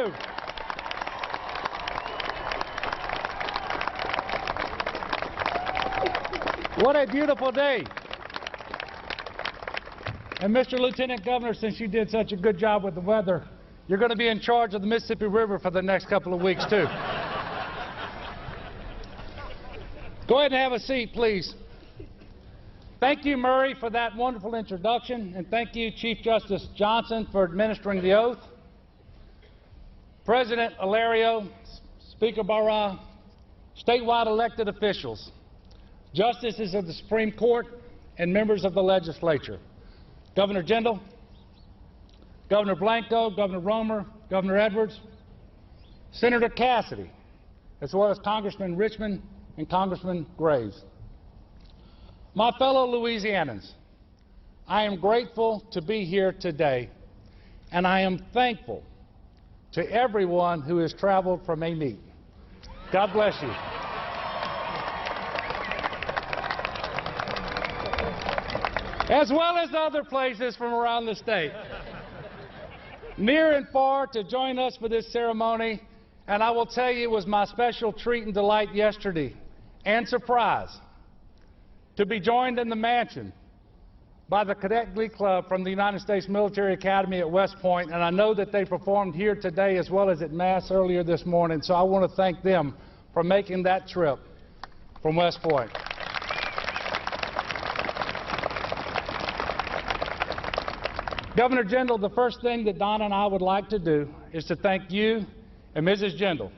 you. What a beautiful day. And Mr. Lieutenant Governor, since you did such a good job with the weather, you're going to be in charge of the Mississippi River for the next couple of weeks, too. Go ahead and have a seat, please. Thank you, Murray, for that wonderful introduction, and thank you, Chief Justice Johnson, for administering the oath. President Alario, Speaker Barra, statewide elected officials, justices of the Supreme Court, and members of the legislature, Governor Jindal, Governor Blanco, Governor Romer, Governor Edwards, Senator Cassidy, as well as Congressman Richmond and Congressman Graves. My fellow Louisianans, I am grateful to be here today, and I am thankful to everyone who has traveled from Amite. God bless you. As well as other places from around the state, near and far, to join us for this ceremony. And I will tell you, it was my special treat and delight yesterday and surprise to be joined in the mansion by the Cadet Glee Club from the United States Military Academy at West Point, and I know that they performed here today as well as at Mass earlier this morning, so I want to thank them for making that trip from West Point. Governor Jindal, the first thing that Donna and I would like to do is to thank you and Mrs. Jindal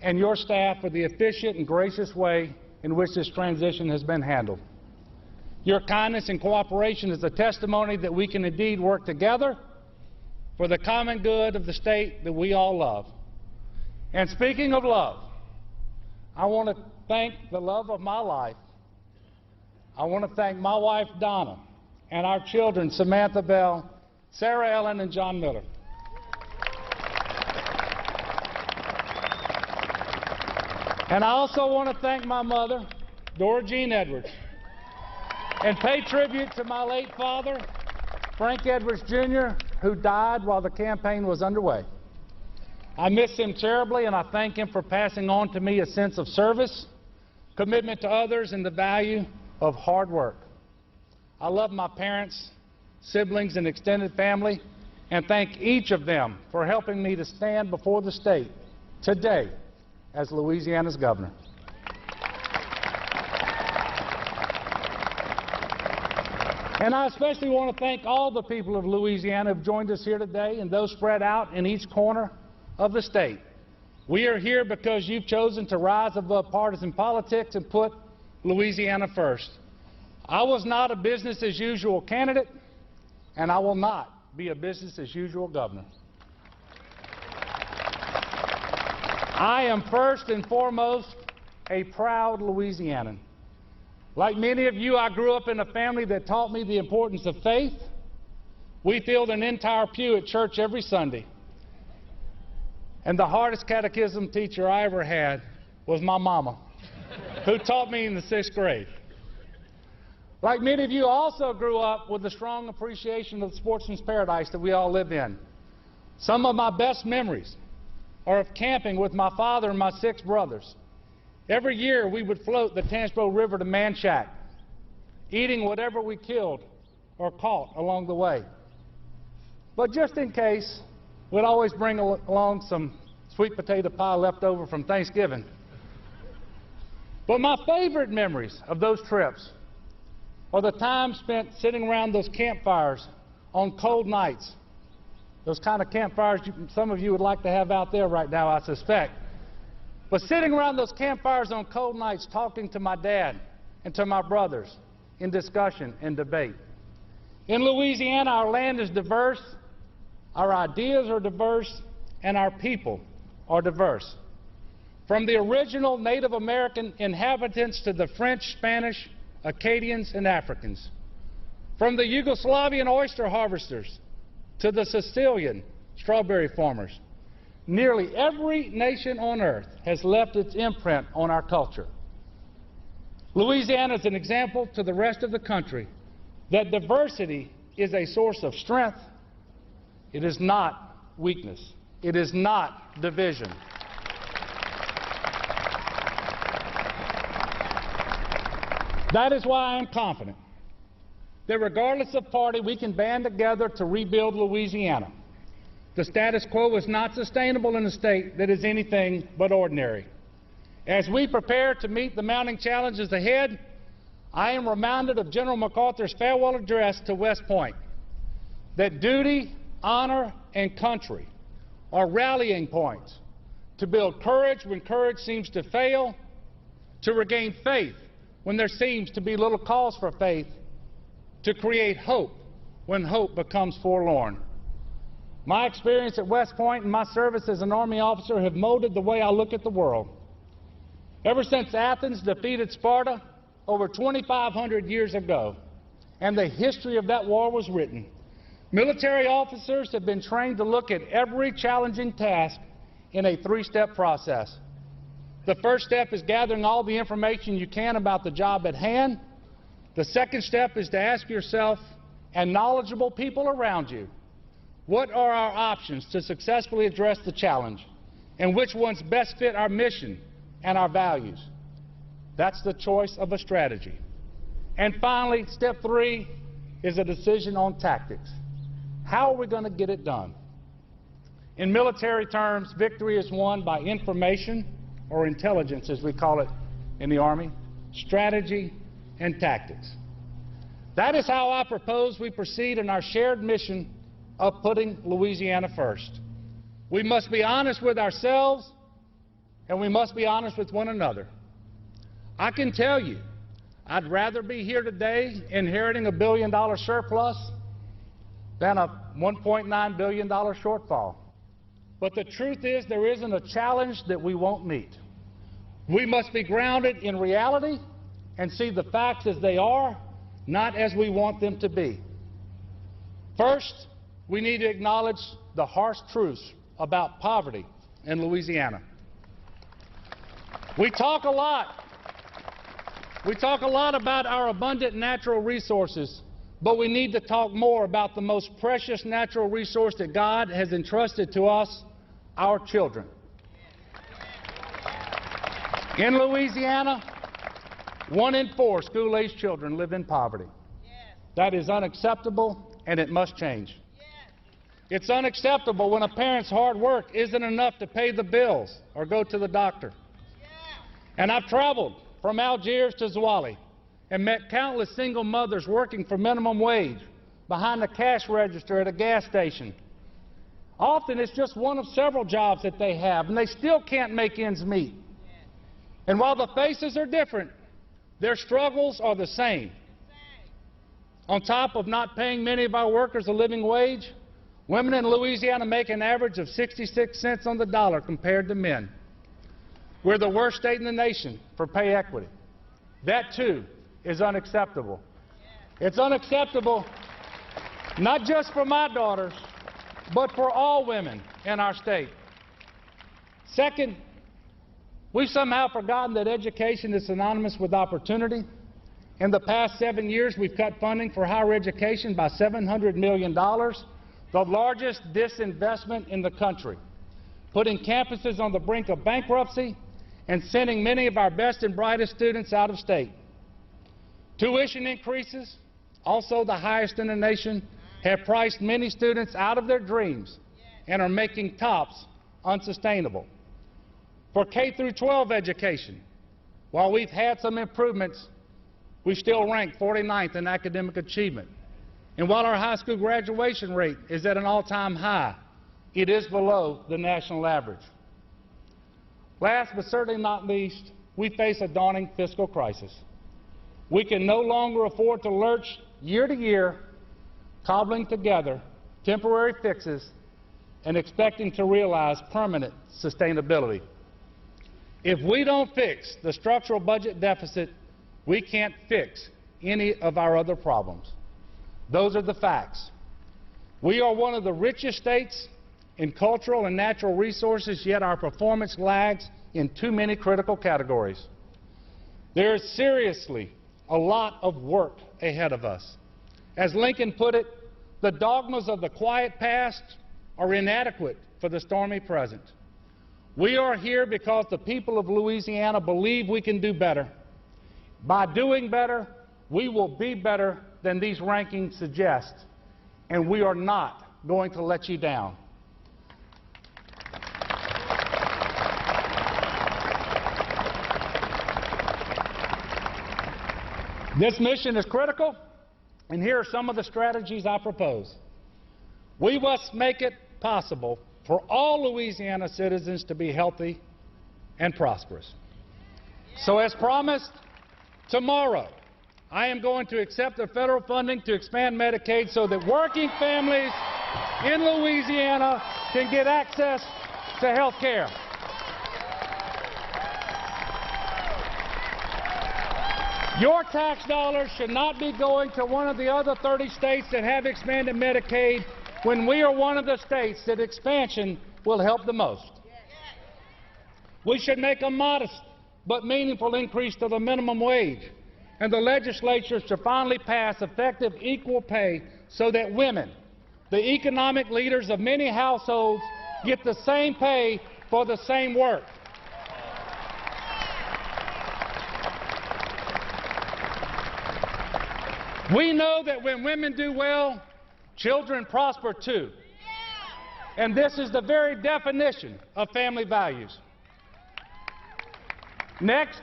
and your staff for the efficient and gracious way in which this transition has been handled. Your kindness and cooperation is a testimony that we can indeed work together for the common good of the state that we all love. And speaking of love, I want to thank the love of my life. I want to thank my wife, Donna, and our children, Samantha Bell, Sarah Ellen, and John Miller. And I also want to thank my mother, Dora Jean Edwards, and pay tribute to my late father, Frank Edwards, Jr., who died while the campaign was underway. I miss him terribly, and I thank him for passing on to me a sense of service, commitment to others, and the value of hard work. I love my parents, siblings, and extended family, and thank each of them for helping me to stand before the state today as Louisiana's governor. And I especially want to thank all the people of Louisiana who have joined us here today and those spread out in each corner of the state. We are here because you've chosen to rise above partisan politics and put Louisiana first. I was not a business-as-usual candidate, and I will not be a business-as-usual governor. I am first and foremost a proud Louisianan. Like many of you, I grew up in a family that taught me the importance of faith. We filled an entire pew at church every Sunday. And the hardest catechism teacher I ever had was my mama, who taught me in the 6th grade. Like many of you, also grew up with a strong appreciation of the sportsman's paradise that we all live in. Some of my best memories are of camping with my father and my 6 brothers. Every year we would float the Tangipahoa River to Manchac, eating whatever we killed or caught along the way. But just in case, we'd always bring along some sweet potato pie left over from Thanksgiving. But my favorite memories of those trips are the time spent sitting around those campfires on cold nights. Those kind of campfires some of you would like to have out there right now, I suspect. But sitting around those campfires on cold nights talking to my dad and to my brothers in discussion and debate. In Louisiana, our land is diverse, our ideas are diverse, and our people are diverse. From the original Native American inhabitants to the French, Spanish, Acadians, and Africans. From the Yugoslavian oyster harvesters to the Sicilian strawberry farmers. Nearly every nation on earth has left its imprint on our culture. Louisiana is an example to the rest of the country that diversity is a source of strength. It is not weakness. It is not division. That is why I am confident that regardless of party, we can band together to rebuild Louisiana. The status quo is not sustainable in a state that is anything but ordinary. As we prepare to meet the mounting challenges ahead, I am reminded of General MacArthur's farewell address to West Point, that duty, honor, and country are rallying points to build courage when courage seems to fail, to regain faith when there seems to be little cause for faith, to create hope when hope becomes forlorn. My experience at West Point and my service as an Army officer have molded the way I look at the world. Ever since Athens defeated Sparta over 2,500 years ago, and the history of that war was written, military officers have been trained to look at every challenging task in a three-step process. The first step is gathering all the information you can about the job at hand. The second step is to ask yourself and knowledgeable people around you, what are our options to successfully address the challenge, and which ones best fit our mission and our values? That's the choice of a strategy. And finally, step three is a decision on tactics. How are we going to get it done? In military terms, victory is won by information, or intelligence as we call it in the Army, strategy, and tactics. That is how I propose we proceed in our shared mission of putting Louisiana first. We must be honest with ourselves, and we must be honest with one another. I can tell you, I'd rather be here today inheriting $1 billion surplus than a $1.9 billion shortfall. But the truth is, there isn't a challenge that we won't meet. We must be grounded in reality and see the facts as they are, not as we want them to be. First, we need to acknowledge the harsh truths about poverty in Louisiana. We talk a lot about our abundant natural resources, but we need to talk more about the most precious natural resource that God has entrusted to us, our children. In Louisiana, 1 in 4 school-aged children live in poverty. That is unacceptable, and it must change. It's unacceptable when a parent's hard work isn't enough to pay the bills or go to the doctor. And I've traveled from Algiers to Zwolle and met countless single mothers working for minimum wage behind the cash register at a gas station. Often it's just one of several jobs that they have, and they still can't make ends meet. And while the faces are different, their struggles are the same. On top of not paying many of our workers a living wage, women in Louisiana make an average of 66 cents on the dollar compared to men. We're the worst state in the nation for pay equity. That, too, is unacceptable. It's unacceptable not just for my daughters, but for all women in our state. Second, we've somehow forgotten that education is synonymous with opportunity. In the past 7 years, we've cut funding for higher education by $700 million, the largest disinvestment in the country, putting campuses on the brink of bankruptcy and sending many of our best and brightest students out of state. Tuition increases, also the highest in the nation, have priced many students out of their dreams and are making TOPS unsustainable. For K-12 education, while we've had some improvements, we still rank 49th in academic achievement. And while our high school graduation rate is at an all-time high, it is below the national average. Last but certainly not least, we face a daunting fiscal crisis. We can no longer afford to lurch year to year, cobbling together temporary fixes and expecting to realize permanent sustainability. If we don't fix the structural budget deficit, we can't fix any of our other problems. Those are the facts. We are one of the richest states in cultural and natural resources, yet our performance lags in too many critical categories. There is seriously a lot of work ahead of us. As Lincoln put it, the dogmas of the quiet past are inadequate for the stormy present. We are here because the people of Louisiana believe we can do better. By doing better, we will be better than these rankings suggest, and we are not going to let you down. This mission is critical, and here are some of the strategies I propose. We must make it possible for all Louisiana citizens to be healthy and prosperous. So as promised, tomorrow I am going to accept the federal funding to expand Medicaid so that working families in Louisiana can get access to health care. Your tax dollars should not be going to one of the other 30 states that have expanded Medicaid when we are one of the states that expansion will help the most. We should make a modest but meaningful increase to the minimum wage, and the legislature should finally pass effective equal pay so that women, the economic leaders of many households, get the same pay for the same work. We know that when women do well, children prosper too. And this is the very definition of family values. Next,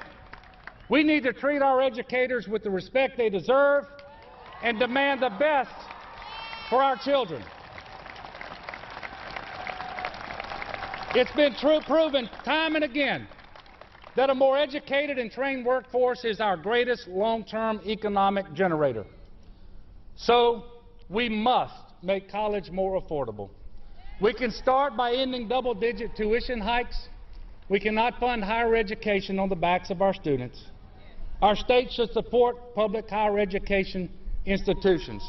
we need to treat our educators with the respect they deserve and demand the best for our children. It's been proven time and again that a more educated and trained workforce is our greatest long-term economic generator. So we must make college more affordable. We can start by ending double-digit tuition hikes. We cannot fund higher education on the backs of our students. Our state should support public higher education institutions.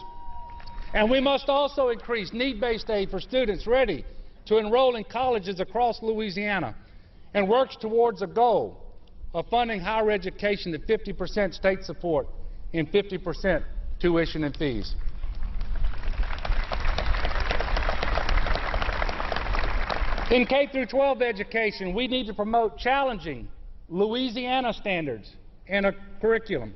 And we must also increase need-based aid for students ready to enroll in colleges across Louisiana, and works towards a goal of funding higher education at 50% state support and 50% tuition and fees. In K-12 education, we need to promote challenging Louisiana standards and a curriculum,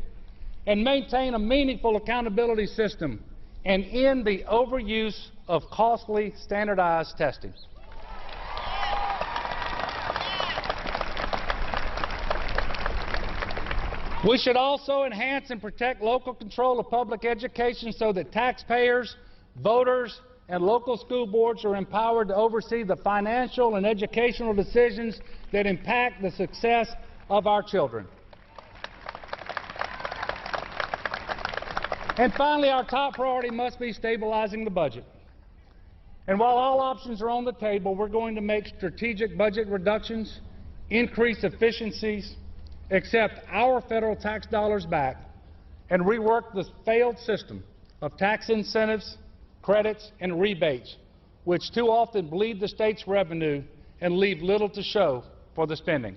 and maintain a meaningful accountability system, and end the overuse of costly standardized testing. We should also enhance and protect local control of public education so that taxpayers, voters, and local school boards are empowered to oversee the financial and educational decisions that impact the success of our children. And finally, our top priority must be stabilizing the budget. And while all options are on the table, we're going to make strategic budget reductions, increase efficiencies, accept our federal tax dollars back, and rework the failed system of tax incentives, credits, and rebates, which too often bleed the state's revenue and leave little to show for the spending.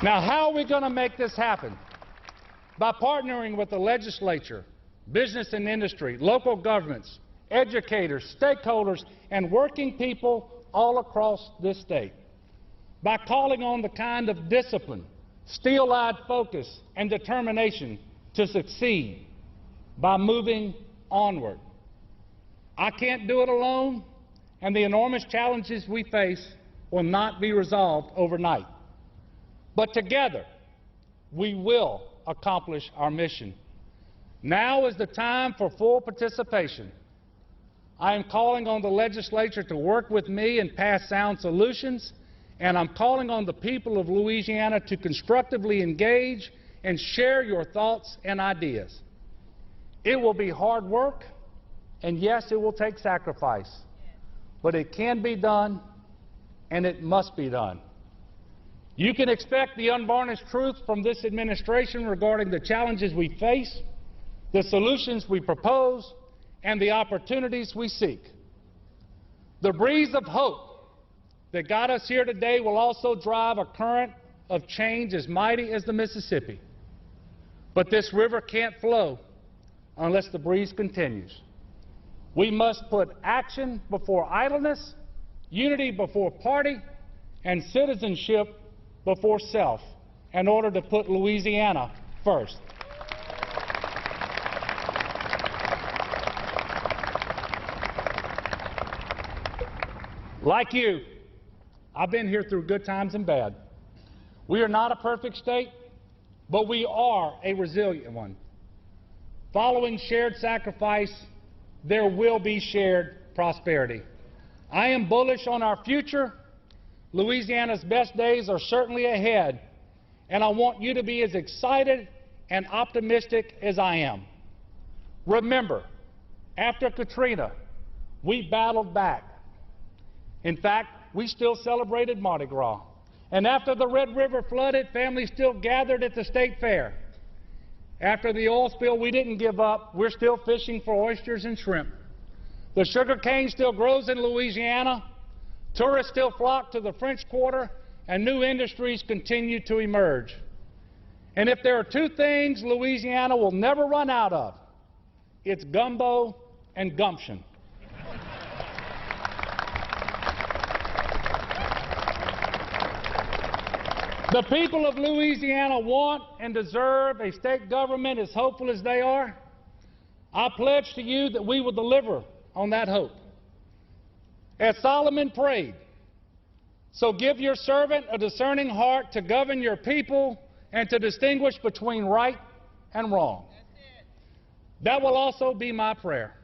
Now, how are we going to make this happen? By partnering with the legislature, business and industry, local governments, educators, stakeholders, and working people all across this state. By calling on the kind of discipline, steel-eyed focus, and determination to succeed. By moving onward. I can't do it alone, and the enormous challenges we face will not be resolved overnight. But together, we will accomplish our mission. Now is the time for full participation. I am calling on the legislature to work with me and pass sound solutions, and I'm calling on the people of Louisiana to constructively engage and share your thoughts and ideas. It will be hard work, and yes, it will take sacrifice, but it can be done, and it must be done. You can expect the unvarnished truth from this administration regarding the challenges we face, the solutions we propose, and the opportunities we seek. The breeze of hope that got us here today will also drive a current of change as mighty as the Mississippi. But this river can't flow unless the breeze continues. We must put action before idleness, unity before party, and citizenship before self in order to put Louisiana first. Like you, I've been here through good times and bad. We are not a perfect state, but we are a resilient one. Following shared sacrifice, there will be shared prosperity. I am bullish on our future. Louisiana's best days are certainly ahead, and I want you to be as excited and optimistic as I am. Remember, after Katrina, we battled back. In fact, we still celebrated Mardi Gras. And after the Red River flooded, families still gathered at the state fair. After the oil spill, we didn't give up. We're still fishing for oysters and shrimp. The sugar cane still grows in Louisiana. Tourists still flock to the French Quarter, and new industries continue to emerge. And if there are two things Louisiana will never run out of, it's gumbo and gumption. The people of Louisiana want and deserve a state government as hopeful as they are. I pledge to you that we will deliver on that hope. As Solomon prayed, so give your servant a discerning heart to govern your people and to distinguish between right and wrong. That will also be my prayer.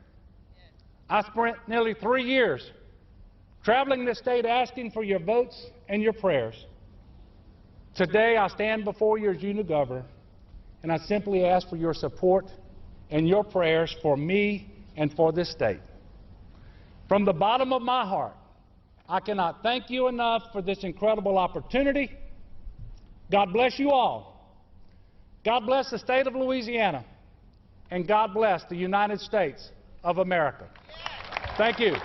I spent nearly 3 years traveling the state asking for your votes and your prayers. Today, I stand before you as your new governor, and I simply ask for your support and your prayers for me and for this state. From the bottom of my heart, I cannot thank you enough for this incredible opportunity. God bless you all. God bless the state of Louisiana, and God bless the United States of America. Thank you.